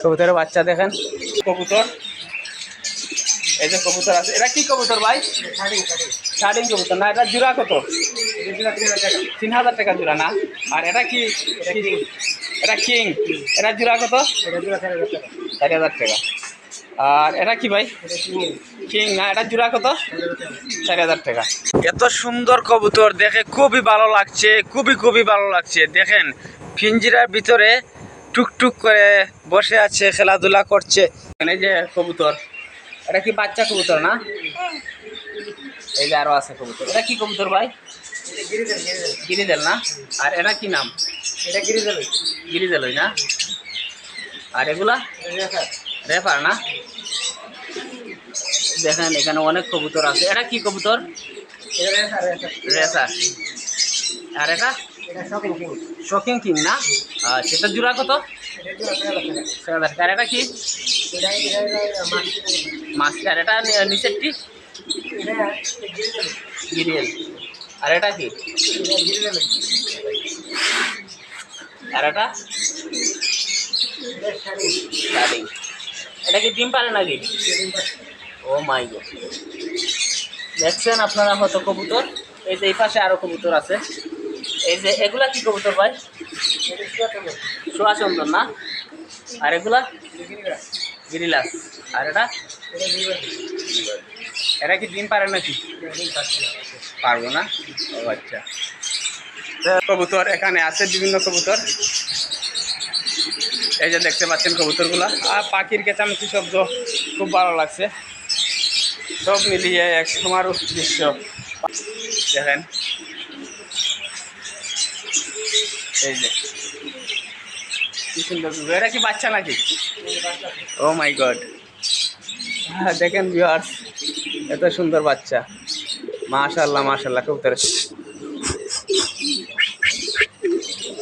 কবুতরের বাচ্চা দেখেন। কবুতর, এই যে কবুতর আছে। এটা কি কবুতর ভাই? শার্ডিং কবুতর না? এটা জোড়া কত? 3000 টাকা জোড়া না? আর এটা কি? এটা কিং। এটা জোড়া কত? 4000 টাকা। আর এটা কি ভাই? কিং না? এটা জোড়া কত? 4000 টাকা। এত সুন্দর কবুতর দেখে খুবই ভালো লাগছে, খুবই ভালো লাগছে। দেখেন পিঞ্জিরার ভিতরে টুকটুক করে বসে আছে, খেলাধুলা করছে। এই যে কবুতর, এটা কি বাচ্চা কবুতর না? এই যে আরো আছে কবুতর। এটা কি কবুতর ভাই? গিরিদেল না? আর এটা কি নাম? এটা গিরিদেলই না? আর এগুলা রেফার না? দেখেন এখানে অনেক কবুতর আছে। এটা কি কবুতর? রেসার। আর এটা শকিং কিং না? আচ্ছা, এটা জোড়া কত? 6000 টাকা। আর এটা কি? মাস্টার। এটা নিচেরটি গিরিয়েল। আর এটা কি? আর এটা শার্ডিং। এটা কি ডিম পারে নাকি? ও মাই গড! দেখছেন আপনারা হয়তো কবুতর। এই যে এই পাশে আরো কবুতর আছে। এই যে এগুলা কি কবুতর ভাই? সোয়াচন্দন না? আর এগুলা গিরিলাস। আর এটা এটা কি ডিম পারে নাকি? পারবো না? ও আচ্ছা। কবুতর এখানে আছে, বিভিন্ন কবুতর। এই যে দেখতে পাচ্ছেন কবুতরগুলা। আর পাখির চেঁচামেচি শব্দ খুব ভালো লাগছে। সব মিলিয়ে এক সমারোহ দৃশ্য দেখেন। এই যে কি সুন্দর। এটা কি বাচ্চা নাকি? ও মাই গড! দেখেন ভিউয়ার্স, এত সুন্দর বাচ্চা। মাশাআল্লাহ মাশাআল্লাহ।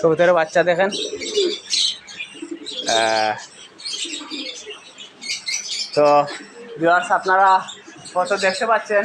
কবুতরের বাচ্চা দেখেন। তো ভিউয়ার্স, আপনারা ফটো দেখতে পাচ্ছেন।